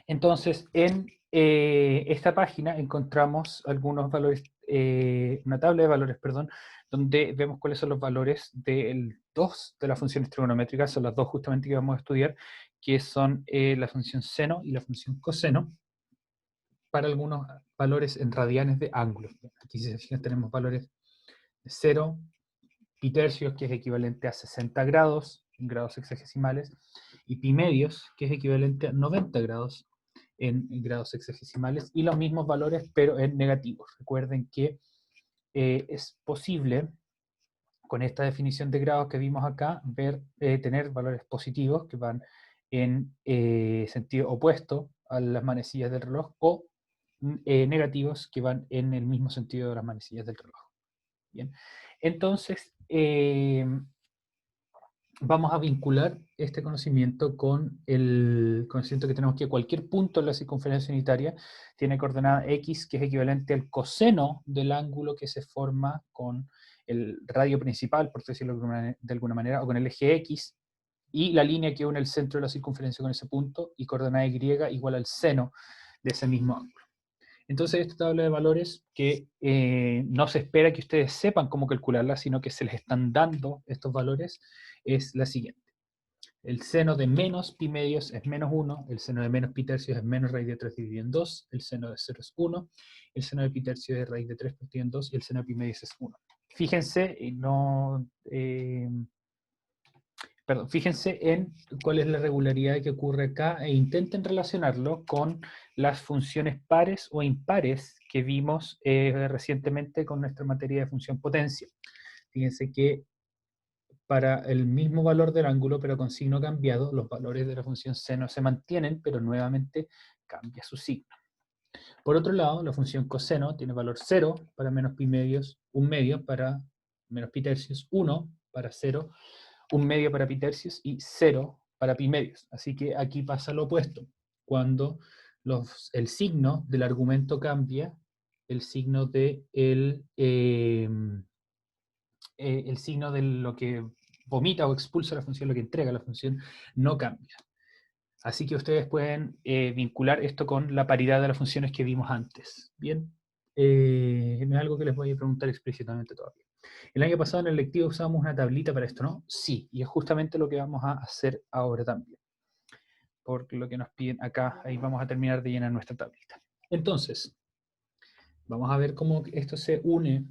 Entonces, en esta página encontramos algunos valores, una tabla de valores, perdón, donde vemos cuáles son los valores del 2 de las funciones trigonométricas, son las dos justamente que vamos a estudiar, que son la función seno y la función coseno, para algunos valores en radianes de ángulos. Aquí, si se fijan, tenemos valores de 0 pi tercios, que es equivalente a 60 grados en grados sexagesimales, y pi medios, que es equivalente a 90 grados en grados sexagesimales, y los mismos valores, pero en negativos. Recuerden que es posible, con esta definición de grados que vimos acá, tener valores positivos que van en sentido opuesto a las manecillas del reloj, o negativos que van en el mismo sentido de las manecillas del reloj. Bien, entonces vamos a vincular este conocimiento con el conocimiento que tenemos, que cualquier punto en la circunferencia unitaria tiene coordenada x, que es equivalente al coseno del ángulo que se forma con el radio principal, por decirlo de alguna manera, o con el eje x, y la línea que une el centro de la circunferencia con ese punto, y coordenada y igual al seno de ese mismo ángulo. Entonces, esta tabla de valores, que no se espera que ustedes sepan cómo calcularla, sino que se les están dando estos valores, es la siguiente. El seno de menos pi medios es menos 1, el seno de menos pi tercios es menos raíz de 3 dividido en 2, el seno de 0 es 1, el seno de pi tercios es raíz de 3 partido en 2, y el seno de pi medios es 1. Fíjense, fíjense en cuál es la regularidad que ocurre acá, e intenten relacionarlo con las funciones pares o impares que vimos recientemente con nuestra materia de función potencia. Fíjense que para el mismo valor del ángulo, pero con signo cambiado, los valores de la función seno se mantienen, pero nuevamente cambia su signo. Por otro lado, la función coseno tiene valor 0 para menos pi medios, 1 medio para menos pi tercios, 1 para 0, 1 medio para pi tercios y 0 para pi medios. Así que aquí pasa lo opuesto. Cuando el signo del argumento cambia, el signo de el signo de lo que vomita o expulsa la función, lo que entrega la función, no cambia. Así que ustedes pueden vincular esto con la paridad de las funciones que vimos antes. Bien, no es algo que les voy a preguntar explícitamente todavía. El año pasado en el lectivo usábamos una tablita para esto, ¿no? Sí, y es justamente lo que vamos a hacer ahora también. Por lo que nos piden acá, ahí vamos a terminar de llenar nuestra tablita. Entonces, vamos a ver cómo esto se une.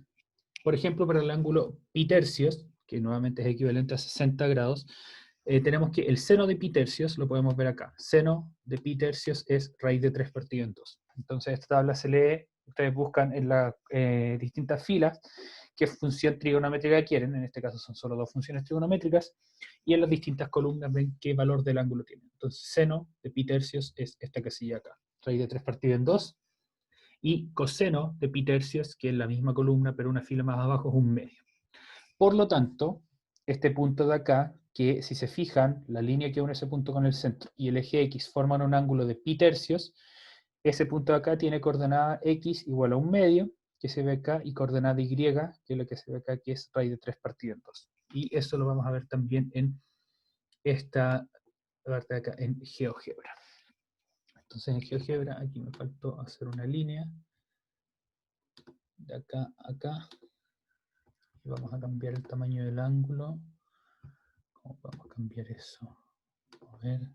Por ejemplo, para el ángulo pi tercios, que nuevamente es equivalente a 60 grados, tenemos que el seno de pi tercios, lo podemos ver acá. Seno de pi tercios es raíz de 3 partido en 2. Entonces esta tabla se lee, ustedes buscan en las distintas filas qué función trigonométrica quieren, en este caso son solo dos funciones trigonométricas, y en las distintas columnas ven qué valor del ángulo tiene. Entonces seno de pi tercios es esta casilla acá, raíz de 3 partido en 2, y coseno de pi tercios, que es la misma columna, pero una fila más abajo, es 1 medio. Por lo tanto, este punto de acá, que si se fijan, la línea que une ese punto con el centro y el eje X forman un ángulo de pi tercios, ese punto de acá tiene coordenada X igual a 1 medio, que se ve acá, y coordenada Y, que es lo que se ve acá, que es raíz de 3 partido en 2. Y eso lo vamos a ver también en esta parte de acá, en GeoGebra. Entonces en GeoGebra, aquí me faltó hacer una línea, de acá a acá, y vamos a cambiar el tamaño del ángulo. ¿Cómo podemos cambiar eso? A ver.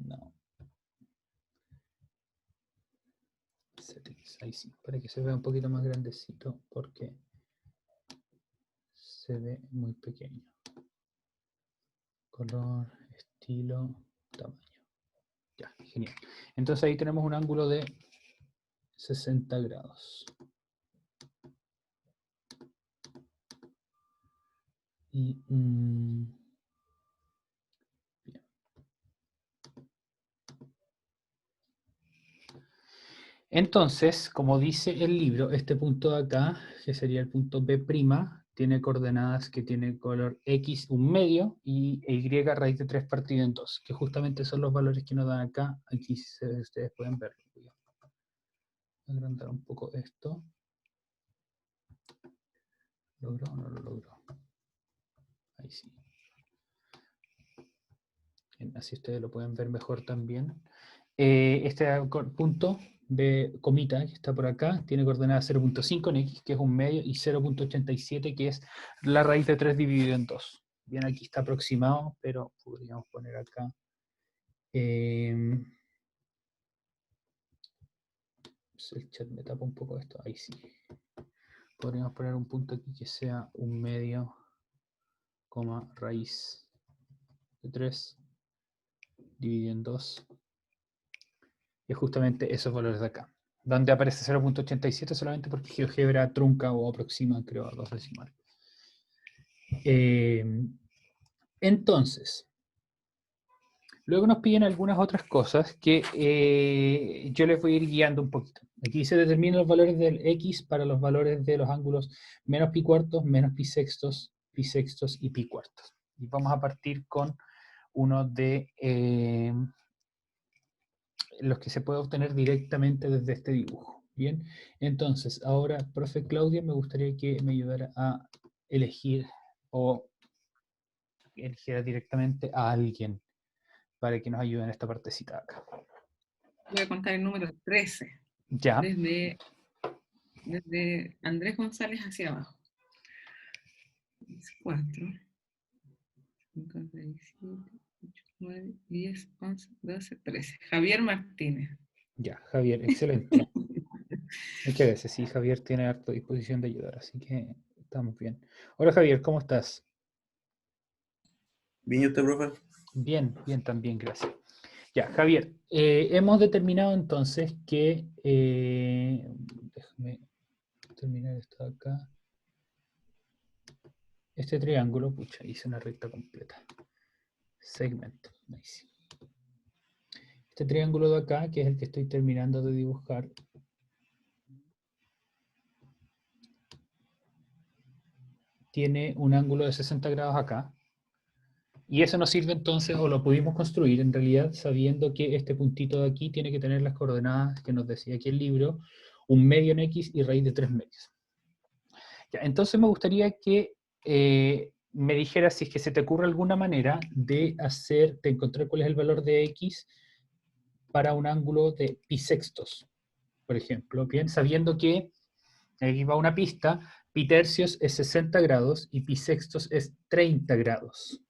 No. Settings, ahí sí, para que se vea un poquito más grandecito, porque se ve muy pequeño. Color, estilo, tamaño. Ya, genial. Entonces ahí tenemos un ángulo de 60 grados. Y bien. Entonces, como dice el libro, este punto de acá, que sería el punto B', tiene coordenadas que tiene color X 1 medio y Y raíz de 3 partido en 2, que justamente son los valores que nos dan acá. Aquí ustedes pueden verlo. Voy a agrandar un poco esto. ¿Logró o no lo logró? sí. Bien, así ustedes lo pueden ver mejor también. Este punto de comita que está por acá tiene coordenada 0.5 en x, que es un medio, y 0.87, que es la raíz de 3 dividido en 2. Bien, aquí está aproximado, pero podríamos poner acá. El chat me tapa un poco esto. Ahí sí. Podríamos poner un punto aquí que sea un medio, coma, raíz de 3 dividido en 2. Y es justamente esos valores de acá. Donde aparece 0.87 solamente porque GeoGebra trunca o aproxima, creo, a 2 decimales. Entonces, luego nos piden algunas otras cosas que yo les voy a ir guiando un poquito. Aquí se determinan los valores del X para los valores de los ángulos menos pi cuartos, menos pi sextos y pi cuartos. Y vamos a partir con uno de los que se puede obtener directamente desde este dibujo. Bien, entonces, ahora, profe Claudia, me gustaría que me ayudara a elegir o eligiera directamente a alguien para que nos ayude en esta partecita de acá. Voy a contar el número 13. Ya. Desde Andrés González hacia abajo. 4, 5, 6, 7, 8, 9, 10, 11, 12, 13. Javier Martínez. Ya, Javier, excelente. Muchas gracias. Sí, Javier tiene harta disposición de ayudar, así que estamos bien. Hola Javier, ¿cómo estás? Bien, ¿y usted, profe? Bien, bien también, gracias. Ya, Javier, hemos determinado entonces que... déjame terminar esto de acá. Este triángulo, pucha, hice una recta completa. Segmento, ahí sí. Este triángulo de acá, que es el que estoy terminando de dibujar, tiene un ángulo de 60 grados acá. Y eso nos sirve entonces, o lo pudimos construir en realidad, sabiendo que este puntito de aquí tiene que tener las coordenadas que nos decía aquí el libro, un medio en X y raíz de 3 medios. Ya, entonces me gustaría que me dijeras si es que se te ocurre alguna manera de encontrar cuál es el valor de X para un ángulo de pi sextos, por ejemplo, bien, sabiendo que aquí va una pista, pi tercios es 60 grados y pi sextos es 30 grados.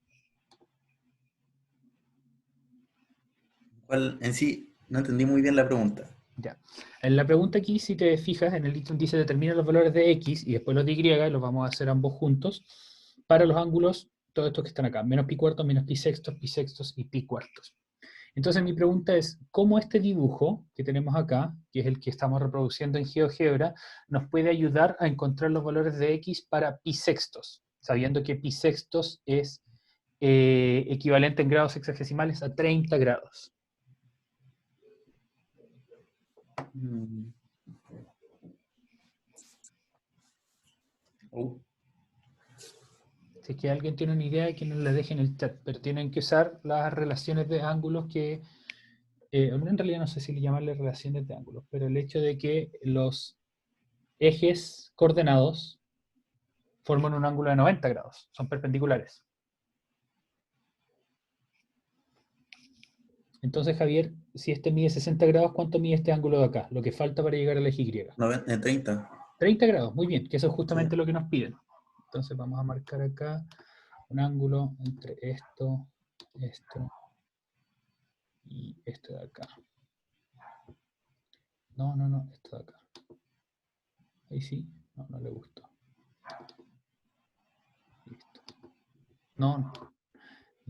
¿Cuál en sí? No entendí muy bien la pregunta. Ya. En la pregunta aquí, si te fijas, en el ítem dice determina los valores de X y después los de Y, los vamos a hacer ambos juntos, para los ángulos, todos estos que están acá, menos pi cuartos, menos pi sextos y pi cuartos. Entonces mi pregunta es, ¿cómo este dibujo que tenemos acá, que es el que estamos reproduciendo en GeoGebra, nos puede ayudar a encontrar los valores de X para pi sextos, sabiendo que pi sextos es equivalente en grados sexagesimales a 30 grados? Mm. Si es que alguien tiene una idea, que nos la deje en el chat, pero tienen que usar las relaciones de ángulos que, en realidad no sé si le llamarle relaciones de ángulos, pero el hecho de que los ejes coordenados forman un ángulo de 90 grados, son perpendiculares. Entonces, Javier, si este mide 60 grados, ¿cuánto mide este ángulo de acá? Lo que falta para llegar al eje Y. 30. 30 grados, muy bien, que eso es justamente Sí. lo que nos piden. Entonces vamos a marcar acá un ángulo entre esto y esto de acá. No, esto de acá. Ahí sí, no le gustó. Listo. No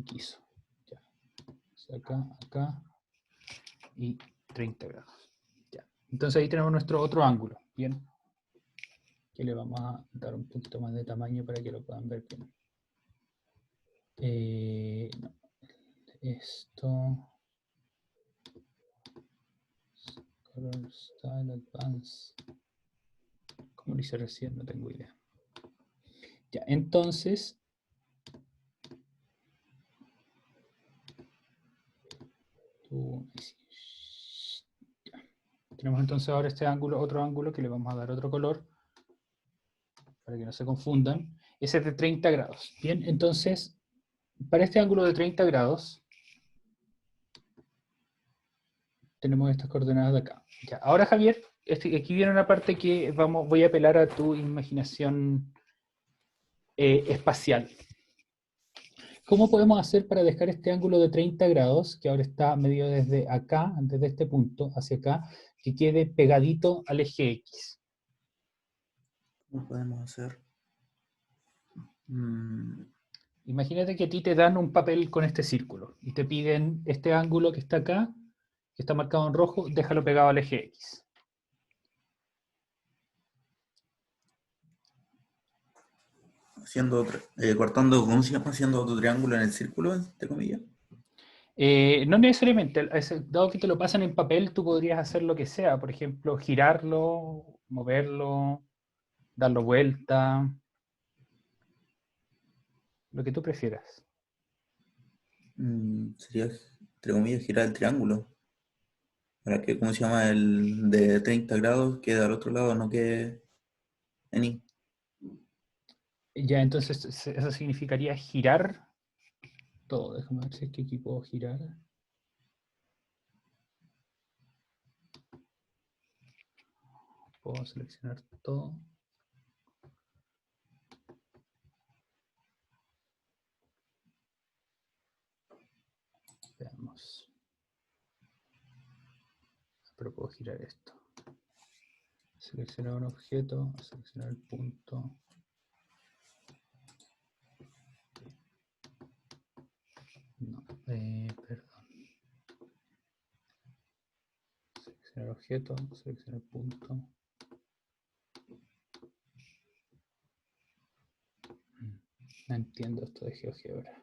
quiso. Ya. Acá y 30 grados. Ya. Entonces ahí tenemos nuestro otro ángulo. Bien. Que le vamos a dar un poquito más de tamaño para que lo puedan ver bien. No. Esto. Color Style Advance. ¿Cómo lo hice recién? No tengo idea. Ya, entonces. Ya. Tenemos entonces ahora este ángulo, otro ángulo que le vamos a dar otro color. para que no se confundan, ese es de 30 grados. Bien, entonces, para este ángulo de 30 grados, tenemos estas coordenadas de acá. Ya, ahora, Javier, aquí viene una parte que voy a apelar a tu imaginación espacial. ¿Cómo podemos hacer para dejar este ángulo de 30 grados, que ahora está medido desde acá, desde este punto hacia acá, que quede pegadito al eje X? ¿Cómo podemos hacer? Imagínate que a ti te dan un papel con este círculo y te piden este ángulo que está acá, que está marcado en rojo, déjalo pegado al eje X. Cortando, ¿cómo se llama? Haciendo otro triángulo en el círculo, entre comillas. No necesariamente, dado que te lo pasan en papel, tú podrías hacer lo que sea, por ejemplo, girarlo, moverlo, darlo vuelta, lo que tú prefieras. Sería, entre comillas, girar el triángulo. Para que, ¿cómo se llama? El de 30 grados quede al otro lado, no quede en Y. Ya, entonces eso significaría girar todo. Déjame ver si es que aquí puedo girar. Puedo seleccionar todo. Veamos. Pero puedo girar esto. Seleccionar un objeto, seleccionar el punto. No, perdón. Seleccionar objeto, seleccionar punto. No entiendo esto de GeoGebra.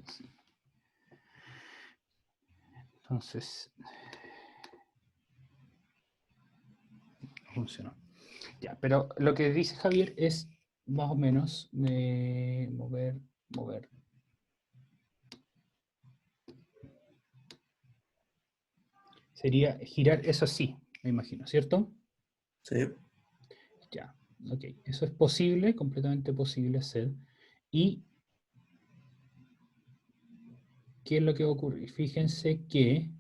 Así. Entonces, no funcionó. Ya, pero lo que dice Javier es más o menos mover. Sería girar eso sí, me imagino, ¿cierto? Sí. Ya, ok. Eso es posible, completamente posible hacer. ¿Y qué es lo que va a ocurrir? Fíjense que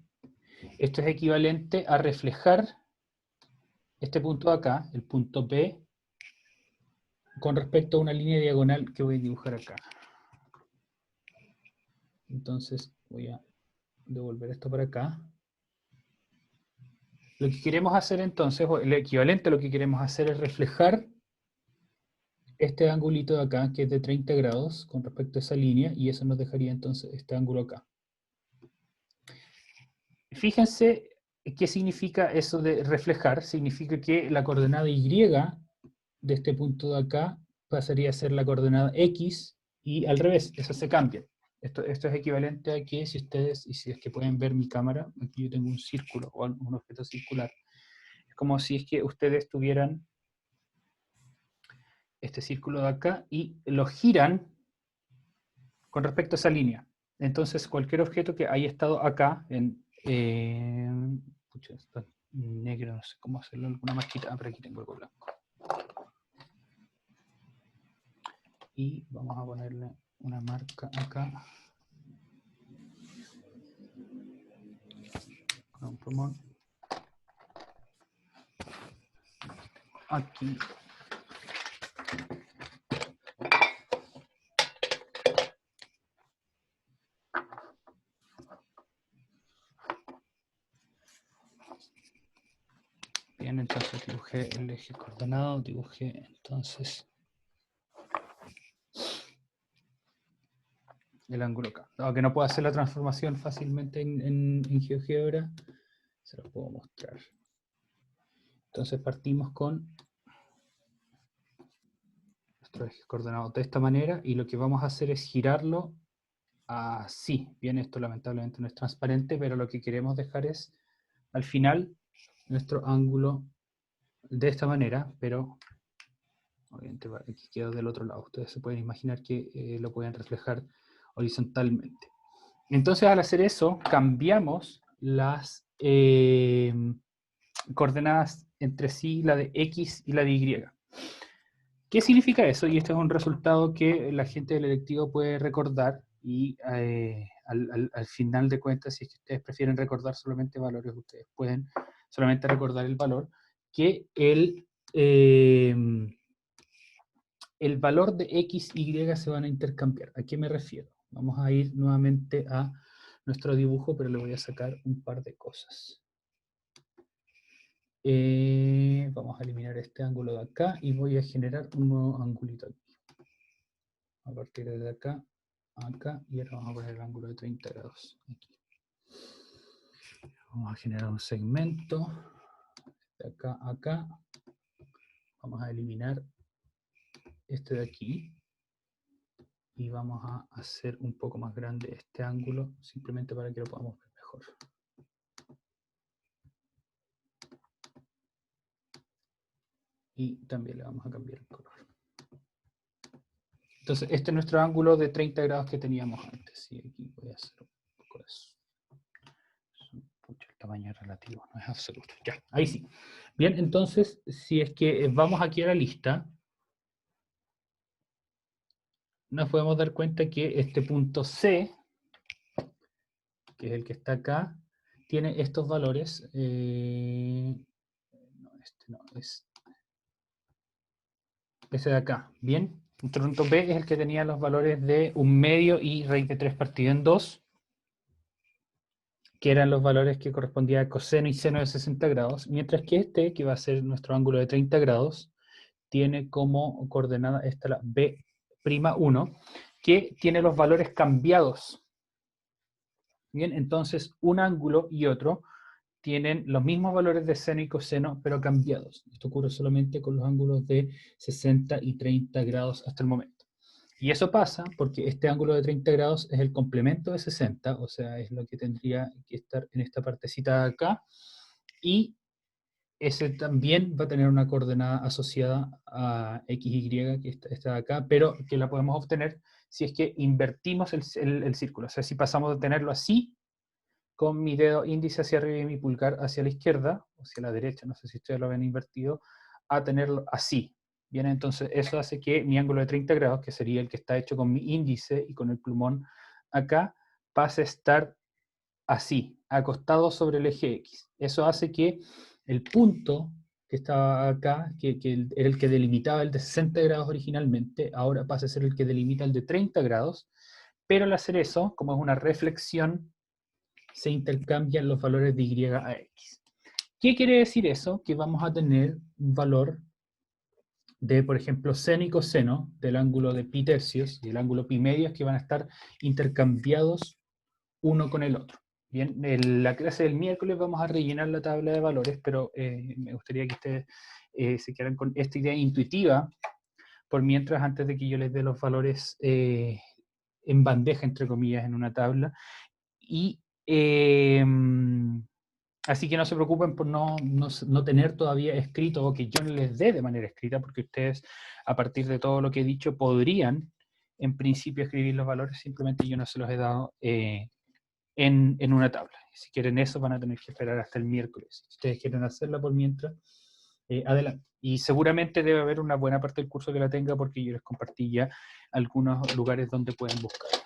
esto es equivalente a reflejar este punto de acá, el punto P, con respecto a una línea diagonal que voy a dibujar acá. Entonces voy a devolver esto para acá. Lo que queremos hacer entonces, o el equivalente a lo que queremos hacer es reflejar este angulito de acá, que es de 30 grados con respecto a esa línea, y eso nos dejaría entonces este ángulo acá. Fíjense qué significa eso de reflejar. Significa que la coordenada Y de este punto de acá pasaría a ser la coordenada X, y al revés, eso se cambia. Esto es equivalente a que si ustedes, y si es que pueden ver mi cámara, aquí yo tengo un círculo o un objeto circular. Es como si es que ustedes tuvieran este círculo de acá y lo giran con respecto a esa línea. Entonces, cualquier objeto que haya estado acá, pucha, está negro, no sé cómo hacerlo, alguna marquita. Ah, pero aquí tengo algo blanco. Y vamos a ponerle una marca acá. Con un plumón. Aquí. Bien, entonces dibujé el eje coordenado, dibujé entonces el ángulo acá. Aunque no puedo hacer la transformación fácilmente en GeoGebra, se los puedo mostrar. Entonces partimos con nuestro eje coordenado de esta manera, y lo que vamos a hacer es girarlo así. Bien, esto lamentablemente no es transparente, pero lo que queremos dejar es, al final, nuestro ángulo de esta manera, pero obviamente aquí queda del otro lado. Ustedes se pueden imaginar que lo pueden reflejar horizontalmente. Entonces, al hacer eso, cambiamos las coordenadas entre sí la de X y la de Y. ¿Qué significa eso? Y este es un resultado que la gente del electivo puede recordar y al final de cuentas, si es que ustedes prefieren recordar solamente valores, ustedes pueden solamente recordar el valor, que el valor de X y Y se van a intercambiar. ¿A qué me refiero? Vamos a ir nuevamente a nuestro dibujo, pero le voy a sacar un par de cosas. Vamos a eliminar este ángulo de acá y voy a generar un nuevo angulito aquí. A partir de acá, acá, y ahora vamos a poner el ángulo de 30 grados. Aquí. Vamos a generar un segmento de acá a acá. Vamos a eliminar este de aquí. Y vamos a hacer un poco más grande este ángulo, simplemente para que lo podamos ver mejor. Y también le vamos a cambiar el color. Entonces, este es nuestro ángulo de 30 grados que teníamos antes. Y aquí voy a hacer un poco de eso. Pucha, el tamaño es relativo, no es absoluto. Ya, ahí sí. Bien, entonces, si es que vamos aquí a la lista, nos podemos dar cuenta que este punto C, que es el que está acá, tiene estos valores. No, este no, es ese de acá. Bien, nuestro punto B es el que tenía los valores de 1/2 y raíz de 3 partido en 2, que eran los valores que correspondían a coseno y seno de 60 grados, mientras que este, que va a ser nuestro ángulo de 30 grados, tiene como coordenada esta la B'1, que tiene los valores cambiados. Bien, entonces un ángulo y otro tienen los mismos valores de seno y coseno, pero cambiados. Esto ocurre solamente con los ángulos de 60 y 30 grados hasta el momento. Y eso pasa porque este ángulo de 30 grados es el complemento de 60, o sea, es lo que tendría que estar en esta partecita de acá, y ese también va a tener una coordenada asociada a XY, que está de acá, pero que la podemos obtener si es que invertimos el círculo. O sea, si pasamos de tenerlo así, con mi dedo índice hacia arriba y mi pulgar hacia la izquierda, o hacia la derecha, no sé si ustedes lo ven invertido, a tenerlo así. Bien, entonces eso hace que mi ángulo de 30 grados, que sería el que está hecho con mi índice y con el plumón acá, pase a estar así, acostado sobre el eje X. Eso hace que el punto que estaba acá, que era el que delimitaba el de 60 grados originalmente, ahora pase a ser el que delimita el de 30 grados, pero al hacer eso, como es una reflexión, se intercambian los valores de Y a X. ¿Qué quiere decir eso? Que vamos a tener un valor de, por ejemplo, seno y coseno del ángulo de pi tercios y el ángulo pi medios que van a estar intercambiados uno con el otro. Bien, en la clase del miércoles vamos a rellenar la tabla de valores, pero me gustaría que ustedes se quedaran con esta idea intuitiva, por mientras, antes de que yo les dé los valores en bandeja, entre comillas, en una tabla. Y así que no se preocupen por no tener todavía escrito, o que yo no les dé de manera escrita, porque ustedes, a partir de todo lo que he dicho, podrían, en principio, escribir los valores, simplemente yo no se los he dado en una tabla. Si quieren eso, van a tener que esperar hasta el miércoles. Si ustedes quieren hacerla por mientras, adelante. Y seguramente debe haber una buena parte del curso que la tenga, porque yo les compartí ya algunos lugares donde pueden buscarla.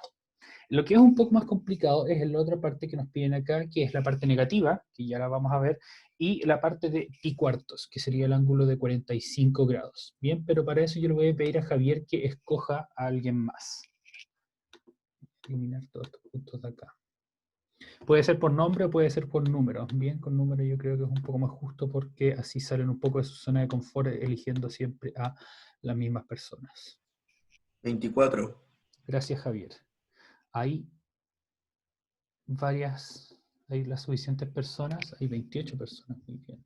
Lo que es un poco más complicado es la otra parte que nos piden acá, que es la parte negativa, que ya la vamos a ver, y la parte de pi cuartos, que sería el ángulo de 45 grados. Bien, pero para eso yo le voy a pedir a Javier que escoja a alguien más. Eliminar todos estos puntos de acá. Puede ser por nombre o puede ser por número. Bien, con número yo creo que es un poco más justo, porque así salen un poco de su zona de confort, eligiendo siempre a las mismas personas. 24. Gracias, Javier. Hay las suficientes personas, hay 28 personas, muy bien.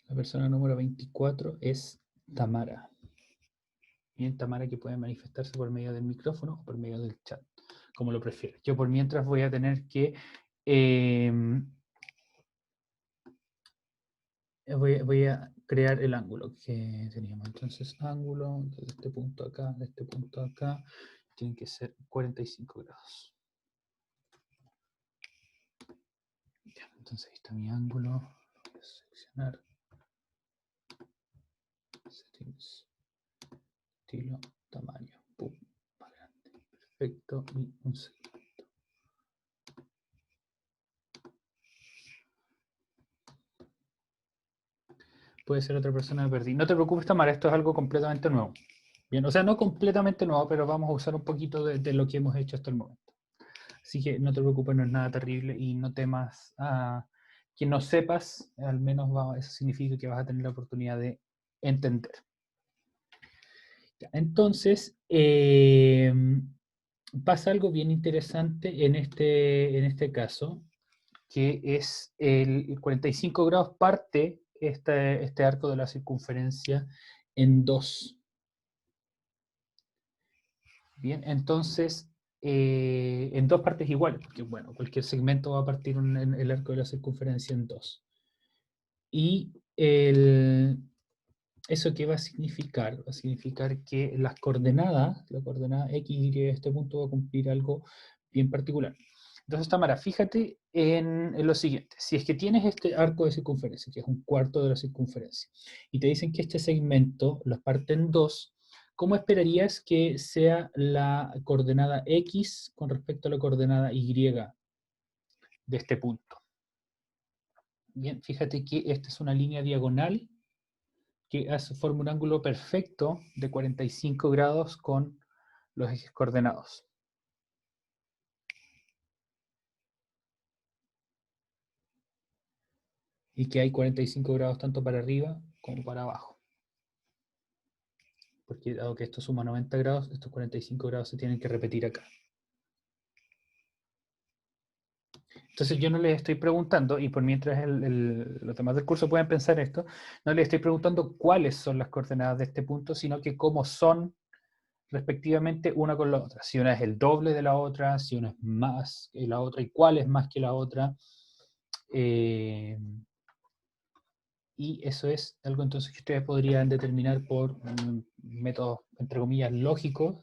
La persona número 24 es Tamara. Bien, Tamara, que puede manifestarse por medio del micrófono o por medio del chat, como lo prefiera. Yo por mientras voy a tener que voy a crear el ángulo que teníamos. Entonces, ángulo de este punto acá, de este punto acá, tiene que ser 45 grados. Entonces ahí está mi ángulo. Voy a seleccionar. Settings. Estilo, tamaño. Pum, más grande. Perfecto. Y un segundo. Puede ser otra persona que perdí. No te preocupes, Tamara, esto es algo completamente nuevo. Bien, o sea, no completamente nuevo, pero vamos a usar un poquito de lo que hemos hecho hasta el momento. Así que no te preocupes, no es nada terrible y no temas que no sepas, al menos eso significa que vas a tener la oportunidad de entender. Ya, entonces, pasa algo bien interesante en este caso, que es el 45 grados parte este arco de la circunferencia en dos. Bien, entonces, en dos partes iguales, porque bueno, cualquier segmento va a partir en el arco de la circunferencia en dos. Y ¿eso qué va a significar? Va a significar que las coordenadas, la coordenada x, y de este punto va a cumplir algo bien particular. Entonces, Tamara, fíjate en lo siguiente. Si es que tienes este arco de circunferencia, que es un cuarto de la circunferencia, y te dicen que este segmento los parte en dos, ¿cómo esperarías que sea la coordenada x con respecto a la coordenada y de este punto? Bien, fíjate que esta es una línea diagonal que forma un ángulo perfecto de 45 grados con los ejes coordenados. Y que hay 45 grados tanto para arriba como para abajo. Porque dado que esto suma 90 grados, estos 45 grados se tienen que repetir acá. Entonces yo no les estoy preguntando, y por mientras los demás del curso pueden pensar esto, no les estoy preguntando cuáles son las coordenadas de este punto, sino que cómo son respectivamente una con la otra. Si una es el doble de la otra, si una es más que la otra, y cuál es más que la otra. Y eso es algo entonces que ustedes podrían determinar por métodos, entre comillas, lógicos,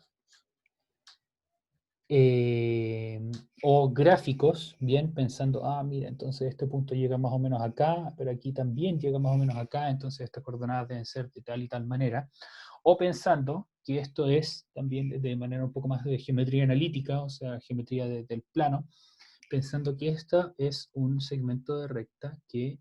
o gráficos, bien, pensando, mira, entonces este punto llega más o menos acá, pero aquí también llega más o menos acá, entonces estas coordenadas deben ser de tal y tal manera, o pensando que esto es también de manera un poco más de geometría analítica, o sea, geometría del plano, pensando que esta es un segmento de recta que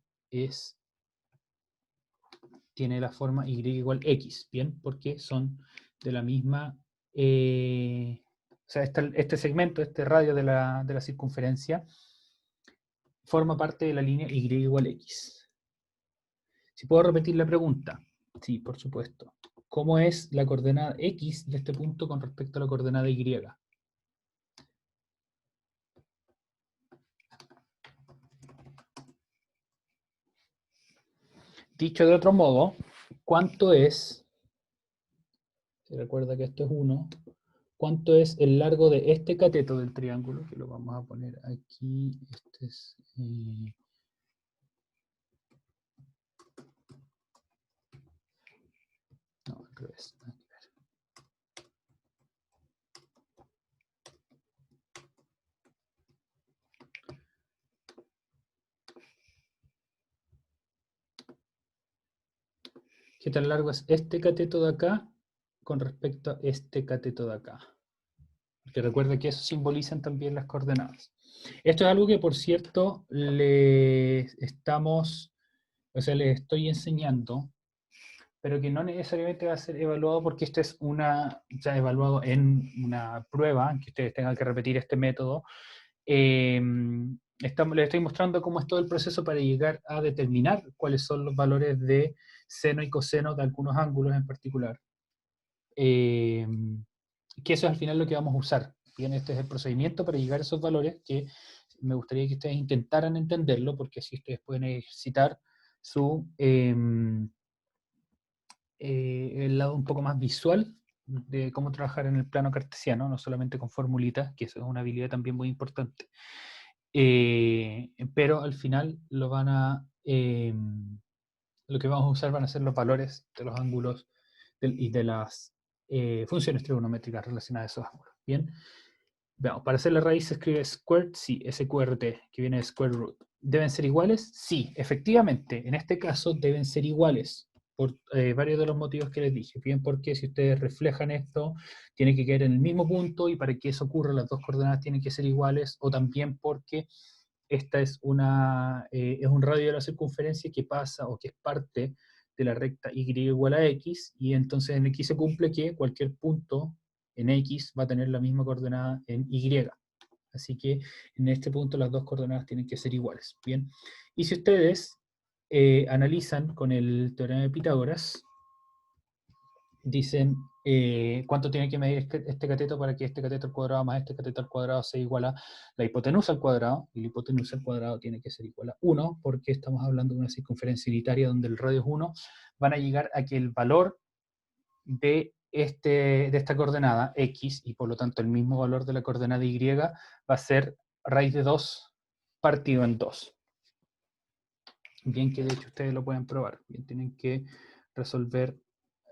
tiene la forma y igual x, ¿bien? Porque son de la misma, o sea, este segmento, este radio de la circunferencia, forma parte de la línea y igual x. Si puedo repetir la pregunta, sí, por supuesto. ¿Cómo es la coordenada x de este punto con respecto a la coordenada y? Dicho de otro modo, ¿cuánto es? Se recuerda que esto es 1. ¿Cuánto es el largo de este cateto del triángulo? Que lo vamos a poner aquí. Este es... no, al revés. ¿Qué tan largo es este cateto de acá con respecto a este cateto de acá? Porque recuerda que eso simbolizan también las coordenadas. Esto es algo que, por cierto, les estoy enseñando, pero que no necesariamente va a ser evaluado porque esto es ya evaluado en una prueba, que ustedes tengan que repetir este método. Les estoy mostrando cómo es todo el proceso para llegar a determinar cuáles son los valores de seno y coseno de algunos ángulos en particular. Que eso es al final lo que vamos a usar. Bien, este es el procedimiento para llegar a esos valores que me gustaría que ustedes intentaran entenderlo, porque así ustedes pueden ejercitar el lado un poco más visual de cómo trabajar en el plano cartesiano, no solamente con formulitas, que eso es una habilidad también muy importante. Pero al final lo que vamos a usar van a ser los valores de los ángulos y de las funciones trigonométricas relacionadas a esos ángulos. Bien, veamos, para hacer la raíz se escribe squared, sí, SQRT, que viene de square root. ¿Deben ser iguales? Sí, efectivamente, en este caso deben ser iguales, por varios de los motivos que les dije. Bien, porque si ustedes reflejan esto, tiene que quedar en el mismo punto, y para que eso ocurra, las dos coordenadas tienen que ser iguales, o también porque esta es un radio de la circunferencia que pasa, o que es parte de la recta y igual a x, y entonces en x se cumple que cualquier punto en x va a tener la misma coordenada en y. Así que en este punto las dos coordenadas tienen que ser iguales. Bien, y si ustedes analizan con el teorema de Pitágoras, dicen cuánto tiene que medir este cateto para que este cateto al cuadrado más este cateto al cuadrado sea igual a la hipotenusa al cuadrado, y la hipotenusa al cuadrado tiene que ser igual a 1, porque estamos hablando de una circunferencia unitaria donde el radio es 1, van a llegar a que el valor de esta coordenada, x, y por lo tanto el mismo valor de la coordenada y, va a ser raíz de 2 partido en 2. Bien, que de hecho ustedes lo pueden probar. Bien, tienen que resolver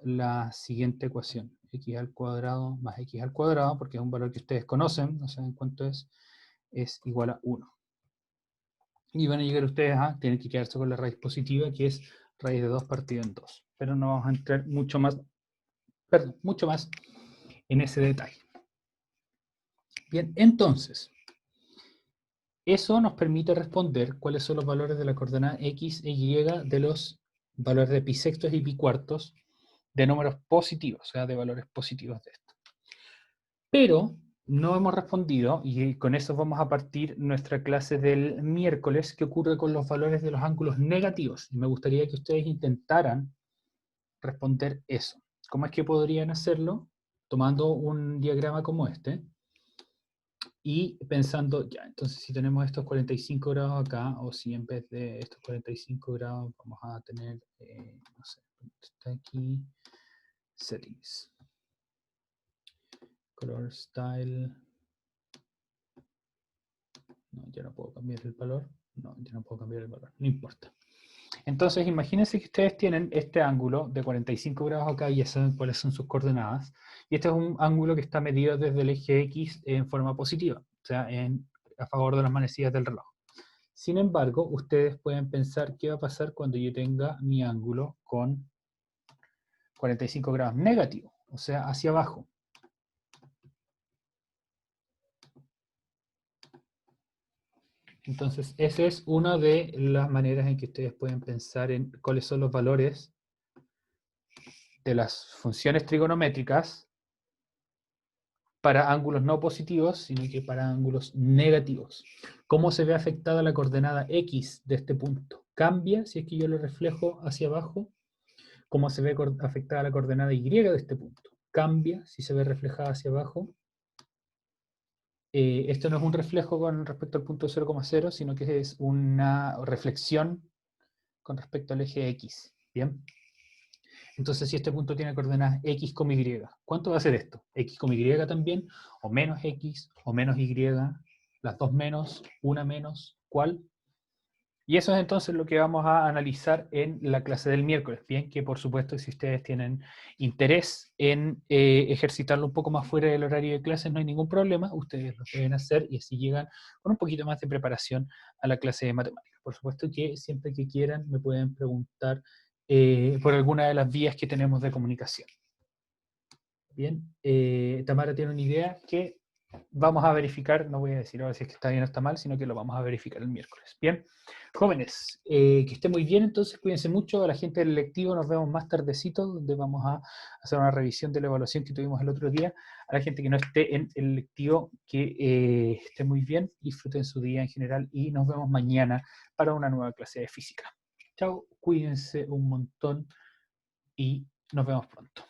la siguiente ecuación. X al cuadrado más x al cuadrado, porque es un valor que ustedes conocen, no saben cuánto es igual a 1. Y van a llegar ustedes a tener que quedarse con la raíz positiva, que es raíz de 2 partido en 2. Pero no vamos a entrar mucho más en ese detalle. Bien, entonces, eso nos permite responder cuáles son los valores de la coordenada x e y de los valores de pi sextos y pi cuartos de números positivos, o sea, de valores positivos de esto. Pero no hemos respondido, y con eso vamos a partir nuestra clase del miércoles, que ocurre con los valores de los ángulos negativos. Y me gustaría que ustedes intentaran responder eso. ¿Cómo es que podrían hacerlo? Tomando un diagrama como este, y pensando, ya, entonces si tenemos estos 45 grados acá, o si en vez de estos 45 grados vamos a tener, no sé, está aquí, settings, color style, no, ya no puedo cambiar el valor, no importa. Entonces imagínense que ustedes tienen este ángulo de 45 grados acá, y ya saben cuáles son sus coordenadas, y este es un ángulo que está medido desde el eje X en forma positiva, o sea, a favor de las manecillas del reloj. Sin embargo, ustedes pueden pensar qué va a pasar cuando yo tenga mi ángulo con 45 grados negativo, o sea, hacia abajo. Entonces, esa es una de las maneras en que ustedes pueden pensar en cuáles son los valores de las funciones trigonométricas para ángulos no positivos, sino que para ángulos negativos. ¿Cómo se ve afectada la coordenada X de este punto? ¿Cambia si es que yo lo reflejo hacia abajo? ¿Cómo se ve afectada la coordenada Y de este punto? ¿Cambia si se ve reflejada hacia abajo? Esto no es un reflejo con respecto al punto 0,0, sino que es una reflexión con respecto al eje X. ¿Bien? Entonces, si este punto tiene coordenadas X, Y, ¿cuánto va a ser esto? ¿X, Y también? ¿O menos X? ¿O menos Y? ¿Las dos menos? ¿Una menos? ¿Cuál? Y eso es entonces lo que vamos a analizar en la clase del miércoles. Bien, que por supuesto, si ustedes tienen interés en ejercitarlo un poco más fuera del horario de clases, no hay ningún problema, ustedes lo pueden hacer y así llegan con un poquito más de preparación a la clase de matemáticas. Por supuesto que siempre que quieran me pueden preguntar por alguna de las vías que tenemos de comunicación. Bien, Tamara tiene una idea que vamos a verificar, no voy a decir ahora si es que está bien o está mal, sino que lo vamos a verificar el miércoles. Bien, jóvenes, que estén muy bien, entonces cuídense mucho. A la gente del lectivo nos vemos más tardecito, donde vamos a hacer una revisión de la evaluación que tuvimos el otro día. A la gente que no esté en el lectivo, que esté muy bien, disfruten su día en general y nos vemos mañana para una nueva clase de física. Chao, cuídense un montón y nos vemos pronto.